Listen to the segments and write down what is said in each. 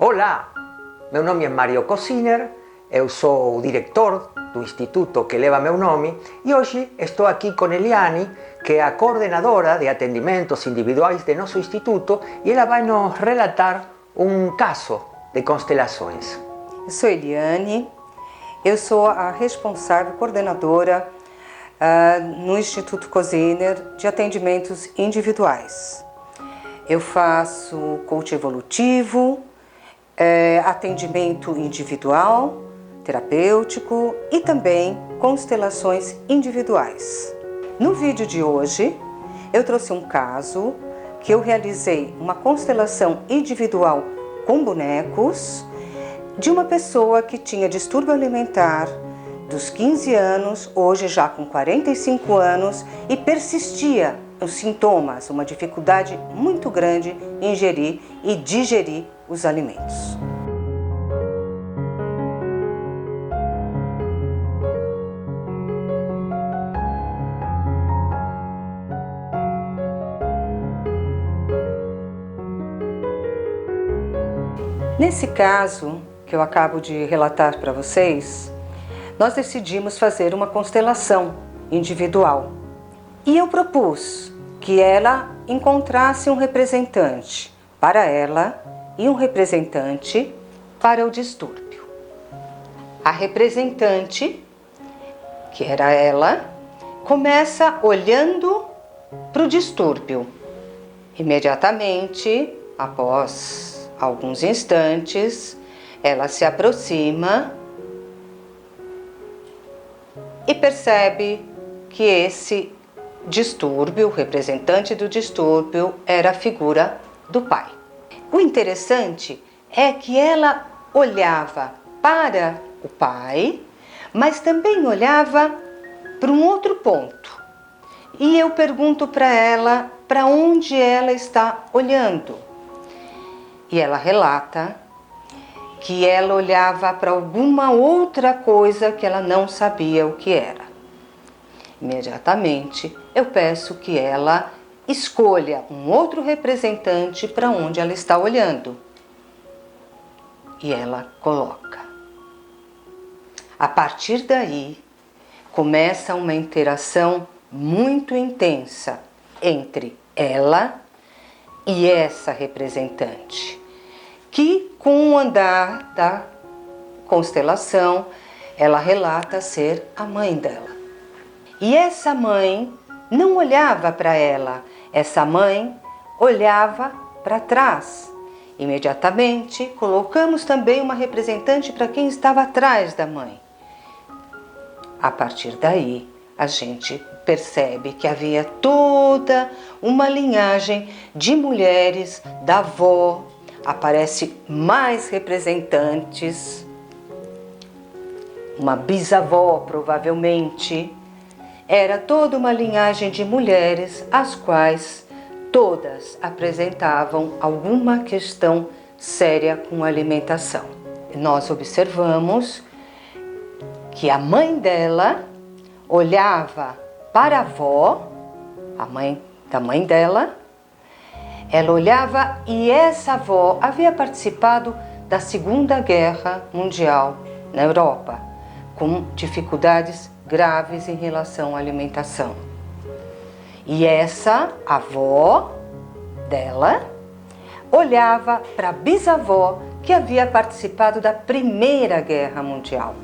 Olá, meu nome é Mário Cosiner, eu sou o diretor do instituto que leva meu nome e hoje estou aqui com Eliane, que é a coordenadora de atendimentos individuais de nosso instituto, e ela vai nos relatar um caso de constelações. Eu sou Eliane, eu sou a responsável coordenadora no Instituto Cosiner de atendimentos individuais. Eu faço coach evolutivo, atendimento individual, terapêutico e também constelações individuais. No vídeo de hoje, eu trouxe um caso que eu realizei uma constelação individual com bonecos de uma pessoa que tinha distúrbio alimentar dos 15 anos, hoje já com 45 anos, e persistia os sintomas, uma dificuldade muito grande em ingerir e digerir os alimentos. Nesse caso que eu acabo de relatar para vocês, nós decidimos fazer uma constelação individual. E eu propus que ela encontrasse um representante para ela e um representante para o distúrbio. A representante, que era ela, começa olhando para o distúrbio. Imediatamente, após alguns instantes, ela se aproxima e percebe que esse distúrbio, o representante do distúrbio, era a figura do pai. O interessante é que ela olhava para o pai, mas também olhava para um outro ponto. E eu pergunto para ela para onde ela está olhando. E ela relata que ela olhava para alguma outra coisa que ela não sabia o que era. Imediatamente, eu peço que ela escolha um outro representante para onde ela está olhando. E ela coloca. A partir daí, começa uma interação muito intensa entre ela e essa representante, que com o andar da constelação, ela relata ser a mãe dela. E essa mãe não olhava para ela, essa mãe olhava para trás. Imediatamente, colocamos também uma representante para quem estava atrás da mãe. A partir daí, a gente percebe que havia toda uma linhagem de mulheres da avó, aparece mais representantes, uma bisavó provavelmente. Era toda uma linhagem de mulheres, as quais todas apresentavam alguma questão séria com a alimentação. Nós observamos que a mãe dela olhava para a avó, a mãe da mãe dela, ela olhava e essa avó havia participado da Segunda Guerra Mundial na Europa, com dificuldades graves em relação à alimentação. E essa avó dela olhava para a bisavó que havia participado da Primeira Guerra Mundial,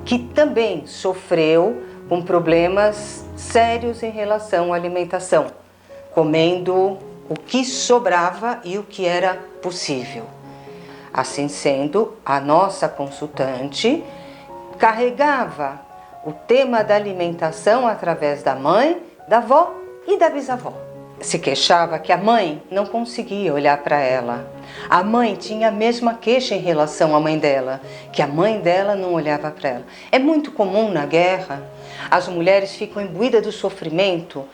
que também sofreu com problemas sérios em relação à alimentação, comendo o que sobrava e o que era possível. Assim sendo, a nossa consultante carregava o tema da alimentação através da mãe, da avó e da bisavó. Se queixava que a mãe não conseguia olhar para ela. A mãe tinha a mesma queixa em relação à mãe dela, que a mãe dela não olhava para ela. É muito comum na guerra, as mulheres ficam imbuídas do sofrimento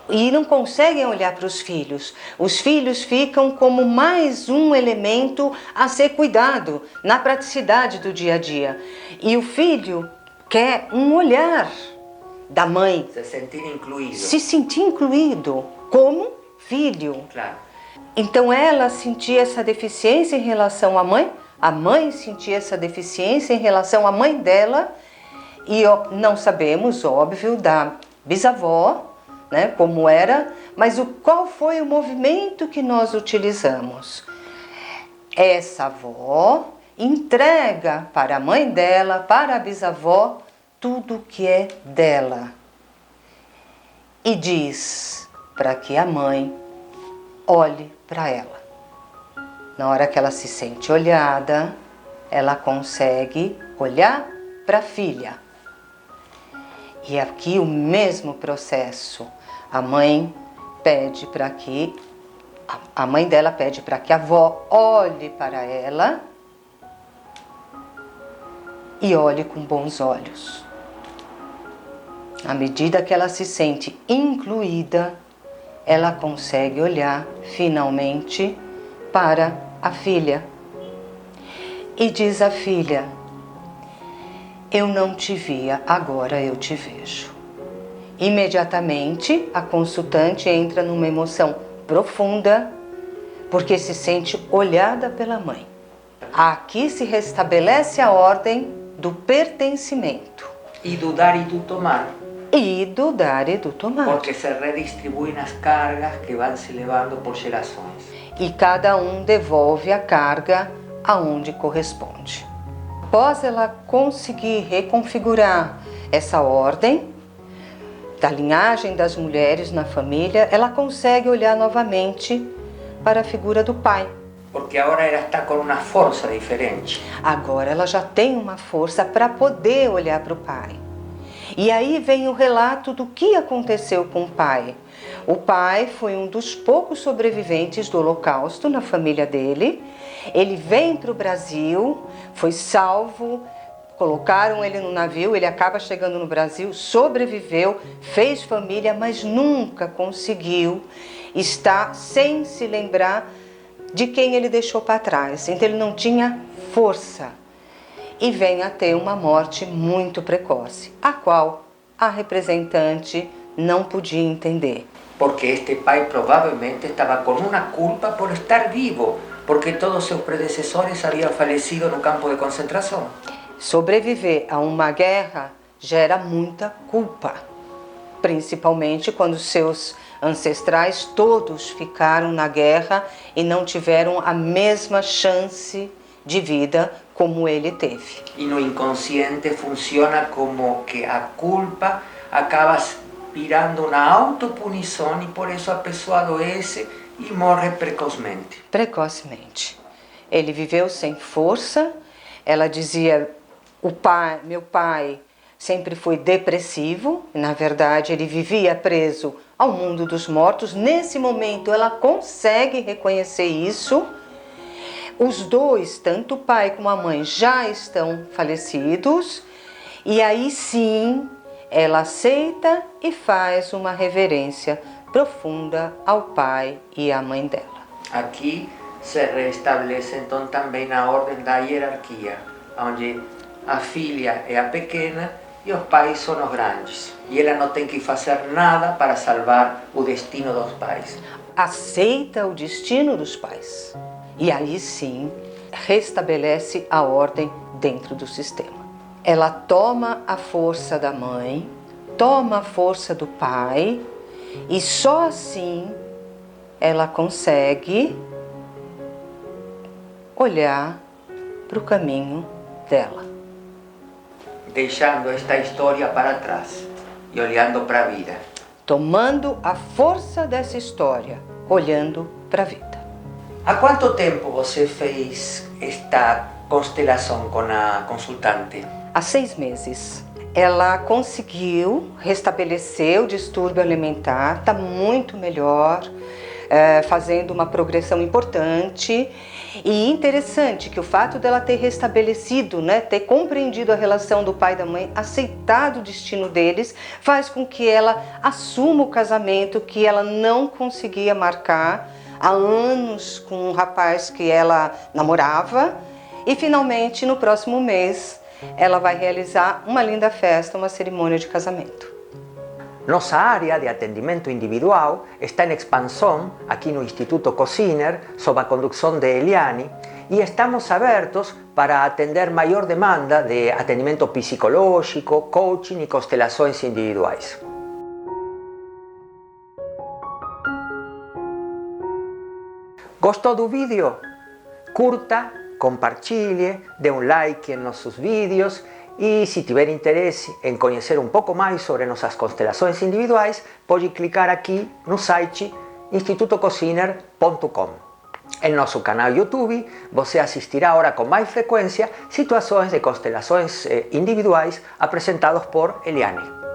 e não conseguem olhar para os filhos. Os filhos ficam como mais um elemento a ser cuidado na praticidade do dia a dia. E o filho quer um olhar da mãe. Se sentir incluído. Se sentir incluído como filho. Claro. Então ela sentia essa deficiência em relação à mãe, a mãe sentia essa deficiência em relação à mãe dela, e não sabemos, óbvio, da bisavó, né, como era, mas qual foi o movimento que nós utilizamos? Essa avó entrega para a mãe dela, para a bisavó, tudo que é dela. E diz para que a mãe olhe para ela. Na hora que ela se sente olhada, ela consegue olhar para a filha. E aqui o mesmo processo. A mãe pede para que a mãe dela pede para que a avó olhe para ela e olhe com bons olhos. À medida que ela se sente incluída, ela consegue olhar finalmente para a filha. E diz a filha: eu não te via, agora eu te vejo. Imediatamente a consultante entra numa emoção profunda, porque se sente olhada pela mãe. Aqui se restabelece a ordem do pertencimento. E do dar e do tomar. E do dar e do tomar. Porque se redistribuem as cargas que vão se levando por gerações. E cada um devolve a carga aonde corresponde. Após ela conseguir reconfigurar essa ordem da linhagem das mulheres na família, ela consegue olhar novamente para a figura do pai. Porque agora ela está com uma força diferente. Agora ela já tem uma força para poder olhar para o pai. E aí vem o relato do que aconteceu com o pai. O pai foi um dos poucos sobreviventes do Holocausto na família dele. Ele vem para o Brasil, foi salvo, colocaram ele no navio, ele acaba chegando no Brasil, sobreviveu, fez família, mas nunca conseguiu estar sem se lembrar de quem ele deixou para trás. Então ele não tinha força. E vem a ter uma morte muito precoce, a qual a representante não podia entender. Porque este pai provavelmente estava com uma culpa por estar vivo, porque todos seus predecessores haviam falecido no campo de concentração. Sobreviver a uma guerra gera muita culpa, principalmente quando seus ancestrais todos ficaram na guerra e não tiveram a mesma chance de vida como ele teve. E no inconsciente funciona como que a culpa acaba virando uma autopunição e por isso a pessoa adoece e morre precocemente. Precocemente. Ele viveu sem força. Ela dizia: meu pai sempre foi depressivo. Na verdade, ele vivia preso ao mundo dos mortos. Nesse momento, ela consegue reconhecer isso. Os dois, tanto o pai como a mãe, já estão falecidos. E aí sim, ela aceita e faz uma reverência profunda ao pai e à mãe dela. Aqui se restabelece então também a ordem da hierarquia, onde a filha é a pequena e os pais são os grandes. E ela não tem que fazer nada para salvar o destino dos pais. Aceita o destino dos pais. E aí sim, restabelece a ordem dentro do sistema. Ela toma a força da mãe, toma a força do pai, e só assim ela consegue olhar para o caminho dela. Deixando esta história para trás e olhando para a vida. Tomando a força dessa história, olhando para a vida. Há quanto tempo você fez esta constelação com a consultante? Há 6 meses. Ela conseguiu restabelecer o distúrbio alimentar, está muito melhor, fazendo uma progressão importante. E interessante que o fato dela ter restabelecido, ter compreendido a relação do pai e da mãe, aceitado o destino deles, faz com que ela assuma o casamento que ela não conseguia marcar há anos com um rapaz que ela namorava. E finalmente, no próximo mês, ela vai realizar uma linda festa, uma cerimônia de casamento. Nossa área de atendimento individual está em expansão aqui no Instituto Cosiner, sob a condução de Eliane, e estamos abertos para atender maior demanda de atendimento psicológico, coaching e constelações individuais. Gostou do vídeo? Curta, compartilhe, dê um like em nossos vídeos e, se tiver interesse em conhecer um pouco mais sobre nossas constelações individuais, pode clicar aqui no site institutocosiner.com. Em nosso canal YouTube, você assistirá agora com mais frequência situações de constelações individuais apresentados por Eliane.